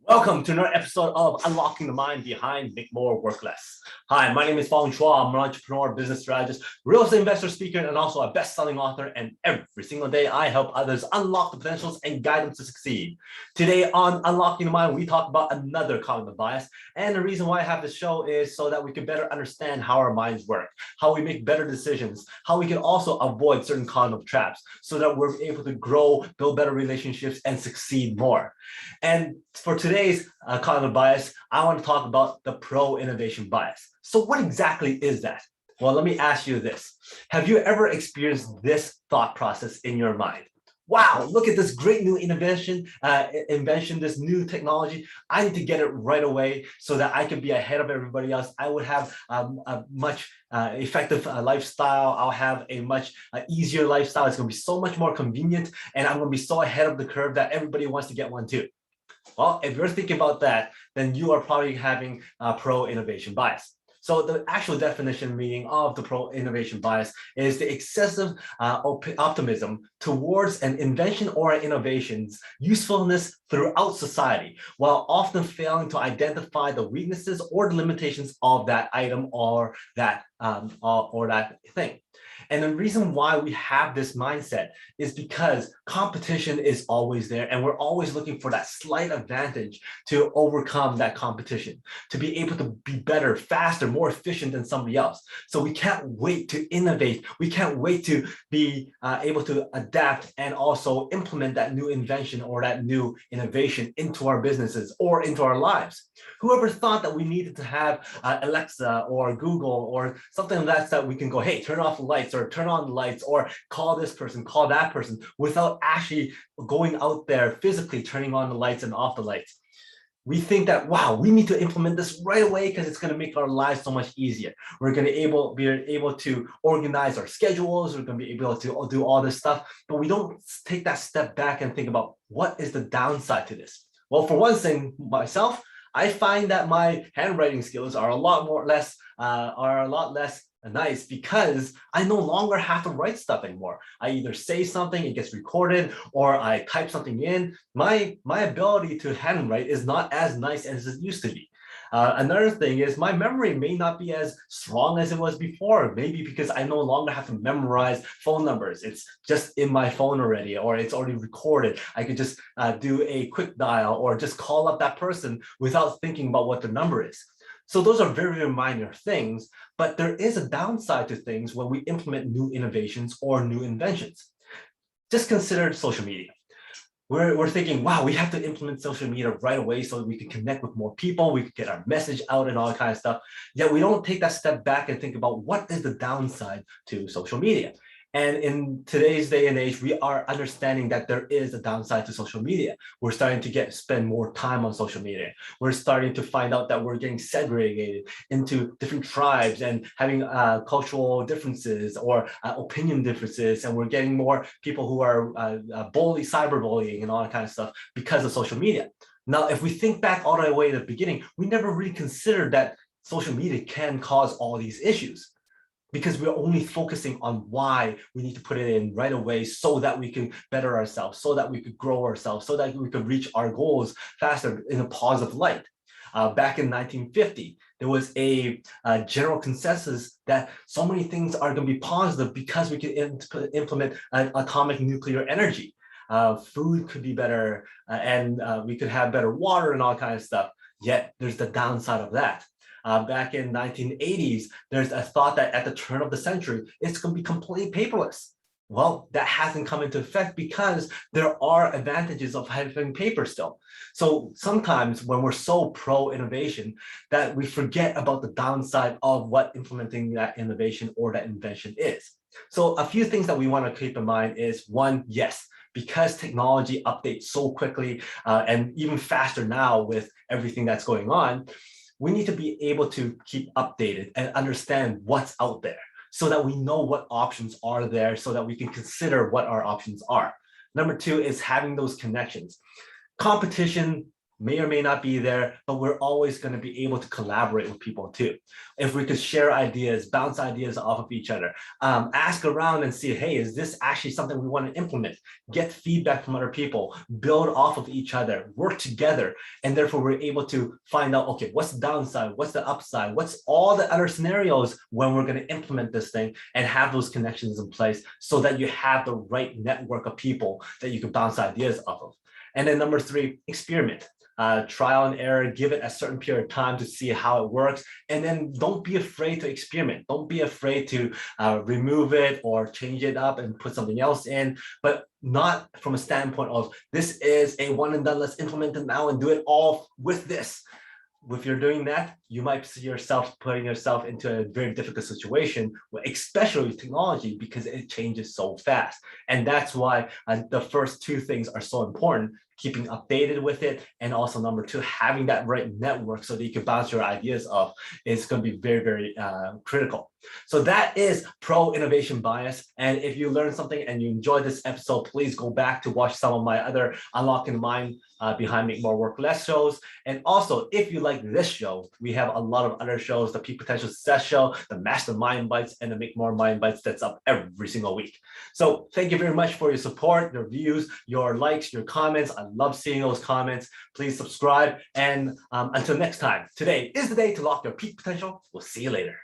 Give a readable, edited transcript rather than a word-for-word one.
Welcome to another episode of Unlocking the Mind Behind Make More, Work Less. Hi, my name is Fong. I'm an entrepreneur, business strategist, real estate investor, speaker, and also a best-selling author. And every single day, I help others unlock the potentials and guide them to succeed. Today on Unlocking the Mind, we talk about another cognitive bias. And the reason why I have this show is so that we can better understand how our minds work, how we make better decisions, how we can also avoid certain cognitive traps so that we're able to grow, build better relationships, and succeed more. And for today's cognitive bias, I want to talk about the pro-innovation bias. So what exactly is that? Well, let me ask you this. Have you ever experienced this thought process in your mind? Wow, look at this great new invention, this new technology. I need to get it right away so that I can be ahead of everybody else. I would have a much effective lifestyle. I'll have a much easier lifestyle. It's going to be so much more convenient, and I'm going to be so ahead of the curve that everybody wants to get one too. Well, if you're thinking about that, then you are probably having a pro-innovation bias. So the actual definition meaning of the pro-innovation bias is the excessive optimism towards an invention or an innovation's usefulness throughout society, while often failing to identify the weaknesses or the limitations of that item or that thing. And the reason why we have this mindset is because competition is always there, and we're always looking for that slight advantage to overcome that competition, to be able to be better, faster, more efficient than somebody else. So we can't wait to innovate. We can't wait to be able to adapt and also implement that new invention or that new innovation into our businesses or into our lives. Whoever thought that we needed to have Alexa or Google or something like that we can go, hey, turn off the lights or turn on the lights or call this person, call that person, without actually going out there physically turning on the lights and off the lights. We think that, wow, we need to implement this right away because it's going to make our lives so much easier. We're going to be able to organize our schedules. We're going to be able to do all this stuff, but we don't take that step back and think about what is the downside to this. Well, for one thing, myself, I find that my handwriting skills are a lot less nice because I no longer have to write stuff anymore. I either say something, it gets recorded, or I type something in. My ability to handwrite is not as nice as it used to be. Another thing is my memory may not be as strong as it was before, maybe because I no longer have to memorize phone numbers. It's just in my phone already, or it's already recorded. I could just do a quick dial or just call up that person without thinking about what the number is. So those are very, very minor things, but there is a downside to things when we implement new innovations or new inventions. Just consider social media. We're thinking, wow, we have to implement social media right away so we can connect with more people, we can get our message out and all that kind of stuff. Yet we don't take that step back and think about what is the downside to social media. And in today's day and age, we are understanding that there is a downside to social media. We're starting to spend more time on social media. We're starting to find out that we're getting segregated into different tribes and having cultural differences or opinion differences. And we're getting more people who are cyberbullying and all that kind of stuff because of social media. Now, if we think back all the way to the beginning, we never really considered that social media can cause all these issues, because we're only focusing on why we need to put it in right away so that we can better ourselves, so that we could grow ourselves, so that we could reach our goals faster in a positive light. Back in 1950, there was a general consensus that so many things are going to be positive because we can implement atomic nuclear energy. Food could be better, and we could have better water and all kinds of stuff. Yet there's the downside of that. Back in 1980s, there's a thought that at the turn of the century, it's going to be completely paperless. Well, that hasn't come into effect because there are advantages of having paper still. So sometimes when we're so pro-innovation that we forget about the downside of what implementing that innovation or that invention is. So a few things that we want to keep in mind is, one, yes, because technology updates so quickly and even faster now with everything that's going on, we need to be able to keep updated and understand what's out there so that we know what options are there so that we can consider what our options are. Number two is having those connections. Competition may or may not be there, but we're always going to be able to collaborate with people too. If we could share ideas, bounce ideas off of each other, ask around and see, hey, is this actually something we want to implement? Get feedback from other people, build off of each other, work together. And therefore we're able to find out, okay, what's the downside? What's the upside? What's all the other scenarios when we're going to implement this thing, and have those connections in place so that you have the right network of people that you can bounce ideas off of. And then number 3, experiment. Trial and error, give it a certain period of time to see how it works. And then don't be afraid to experiment. Don't be afraid to remove it or change it up and put something else in, but not from a standpoint of this is a one and done, let's implement it now and do it all with this. If you're doing that, you might see yourself putting yourself into a very difficult situation, especially with technology, because it changes so fast. And that's why the first 2 things are so important: keeping updated with it, and also number 2, having that right network so that you can bounce your ideas off is going to be very, very critical. So that is pro innovation bias. And if you learned something and you enjoyed this episode, please go back to watch some of my other Unlocking the Mind behind Make More Work Less shows. And also, if you like this show, we have a lot of other shows: the Peak Potential Success Show, the Master Mind Bites, and the Make More Mind Bites that's up every single week. So thank you very much for your support, your views, your likes, your comments. I love seeing those comments. Please subscribe. And until next time, today is the day to lock your peak potential. We'll see you later.